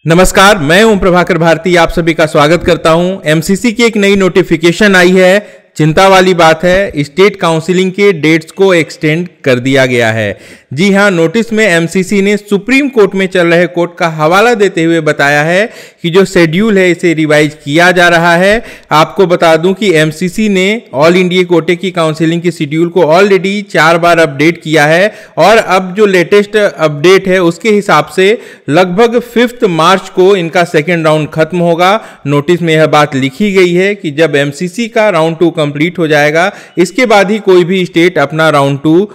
नमस्कार, मैं ओम प्रभाकर भारती आप सभी का स्वागत करता हूं। एमसीसी की एक नई नोटिफिकेशन आई है। चिंता वाली बात है, स्टेट काउंसिलिंग के डेट्स को एक्सटेंड कर दिया गया है। जी हां, नोटिस में एमसीसी ने सुप्रीम कोर्ट में चल रहे कोर्ट का हवाला देते हुए बताया है कि जो शेड्यूल है इसे रिवाइज किया जा रहा है। आपको बता दूं कि एमसीसी ने ऑल इंडिया कोटे की काउंसिलिंग की शेड्यूल को ऑलरेडी 4 बार अपडेट किया है और अब जो लेटेस्ट अपडेट है उसके हिसाब से लगभग 5 मार्च को इनका सेकेंड राउंड खत्म होगा। नोटिस में यह बात लिखी गई है कि जब एमसीसी का राउंड 2 कंप्लीट हो जाएगा इसके बाद ही कोई भी स्टेट अपना राउंड 2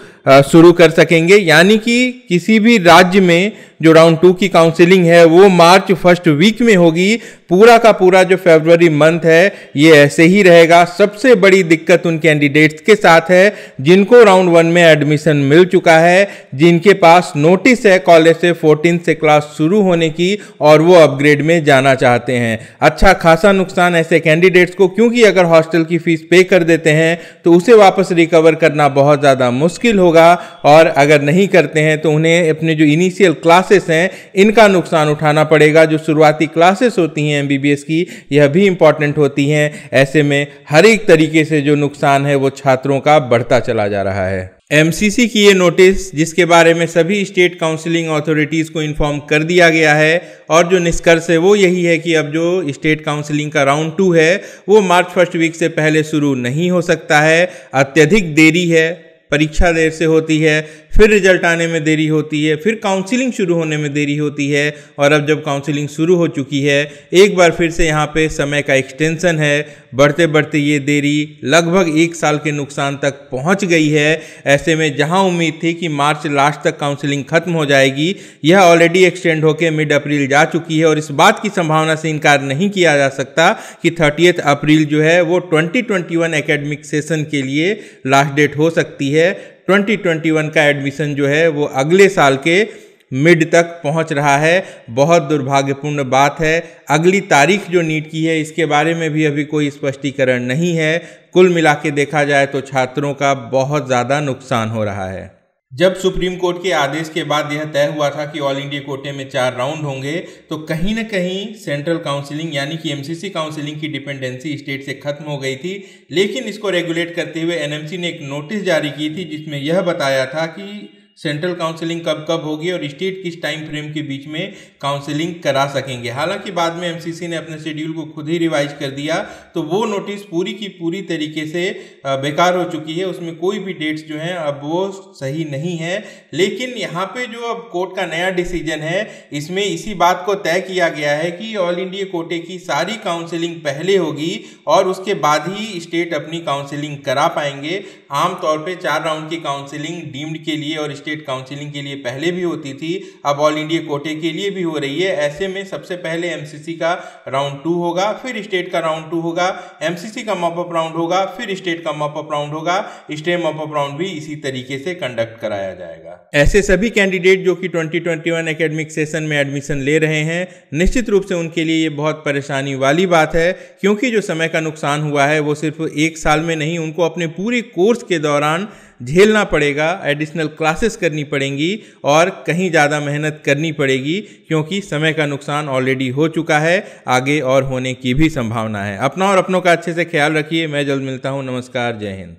शुरू कर सकेंगे, यानी कि किसी भी राज्य में जो राउंड 2 की काउंसिलिंग है वो मार्च फर्स्ट वीक में होगी। पूरा का पूरा जो फरवरी मंथ है ये ऐसे ही रहेगा। सबसे बड़ी दिक्कत उन कैंडिडेट्स के साथ है जिनको राउंड 1 में एडमिशन मिल चुका है, जिनके पास नोटिस है कॉलेज से 14 से क्लास शुरू होने की और वो अपग्रेड में जाना चाहते हैं। अच्छा खासा नुकसान ऐसे कैंडिडेट्स को, क्योंकि अगर हॉस्टल की फीस पे कर देते हैं तो उसे वापस रिकवर करना बहुत ज़्यादा मुश्किल होगा और अगर नहीं करते हैं तो उन्हें अपने जो इनिशियल क्लासेस हैं इनका नुकसान उठाना पड़ेगा। जो शुरुआती क्लासेस होती हैं एमबीबीएस की, यह भी इंपॉर्टेंट होती हैं। ऐसे में हर एक तरीके से जो नुकसान है वो छात्रों का बढ़ता चला जा रहा है। एमसीसी की ये नोटिस, जिसके बारे में सभी स्टेट काउंसिलिंग अथॉरिटीज़ को इन्फॉर्म कर दिया गया है और जो निष्कर्ष है वो यही है कि अब जो स्टेट काउंसिलिंग का राउंड 2 है वो मार्च फर्स्ट वीक से पहले शुरू नहीं हो सकता है। अत्यधिक देरी है, परीक्षा देर से होती है, फिर रिजल्ट आने में देरी होती है, फिर काउंसिलिंग शुरू होने में देरी होती है और अब जब काउंसिलिंग शुरू हो चुकी है एक बार फिर से यहाँ पे समय का एक्सटेंशन है। बढ़ते बढ़ते ये देरी लगभग 1 साल के नुकसान तक पहुँच गई है। ऐसे में जहाँ उम्मीद थी कि मार्च लास्ट तक काउंसिलिंग खत्म हो जाएगी, यह ऑलरेडी एक्सटेंड होकर मिड अप्रैल जा चुकी है और इस बात की संभावना से इनकार नहीं किया जा सकता कि 30 अप्रैल जो है वो 2021 एकेडमिक सेशन के लिए लास्ट डेट हो सकती है। 2021 का एडमिशन जो है वो अगले साल के मिड तक पहुंच रहा है। बहुत दुर्भाग्यपूर्ण बात है। अगली तारीख जो नीट की है इसके बारे में भी अभी कोई स्पष्टीकरण नहीं है। कुल मिला के देखा जाए तो छात्रों का बहुत ज़्यादा नुकसान हो रहा है। जब सुप्रीम कोर्ट के आदेश के बाद यह तय हुआ था कि ऑल इंडिया कोटे में 4 राउंड होंगे तो कहीं ना कहीं सेंट्रल काउंसिलिंग यानी कि एमसीसी काउंसिलिंग की डिपेंडेंसी स्टेट से खत्म हो गई थी। लेकिन इसको रेगुलेट करते हुए एनएमसी ने एक नोटिस जारी की थी जिसमें यह बताया था कि सेंट्रल काउंसिलिंग कब कब होगी और स्टेट किस टाइम फ्रेम के बीच में काउंसिलिंग करा सकेंगे। हालांकि बाद में एमसीसी ने अपने शेड्यूल को खुद ही रिवाइज कर दिया तो वो नोटिस पूरी की पूरी तरीके से बेकार हो चुकी है। उसमें कोई भी डेट्स जो हैं अब वो सही नहीं है। लेकिन यहाँ पे जो अब कोर्ट का नया डिसीजन है इसमें इसी बात को तय किया गया है कि ऑल इंडिया कोटे की सारी काउंसिलिंग पहले होगी और उसके बाद ही स्टेट अपनी काउंसिलिंग करा पाएंगे। आमतौर पर 4 राउंड की काउंसिलिंग डीम्ड के लिए और स्टेट काउंसिलिंग के लिए पहले भी होती थी, अब ऑल इंडिया कोटे के लिए भी हो रही है। ऐसे में सबसे पहले एमसीसी का राउंड 2 होगा, फिर स्टेट का राउंड 2 होगा, एमसीसी का मॉप अप राउंड होगा, फिर स्टेट का मॉप अप राउंड होगा, स्टेट मॉप अप राउंड भी इसी तरीके से कंडक्ट कराया जाएगा। ऐसे सभी कैंडिडेट जो कि 2021 एकेडमिक सेशन में एडमिशन ले रहे हैं, निश्चित रूप से उनके लिए ये बहुत परेशानी वाली बात है, क्योंकि जो समय का नुकसान हुआ है वो सिर्फ 1 साल में नहीं, उनको अपने पूरे कोर्स के दौरान झेलना पड़ेगा। एडिशनल क्लासेस करनी पड़ेंगी और कहीं ज़्यादा मेहनत करनी पड़ेगी, क्योंकि समय का नुकसान ऑलरेडी हो चुका है, आगे और होने की भी संभावना है। अपना और अपनों का अच्छे से ख्याल रखिए। मैं जल्द मिलता हूँ। नमस्कार, जय हिंद।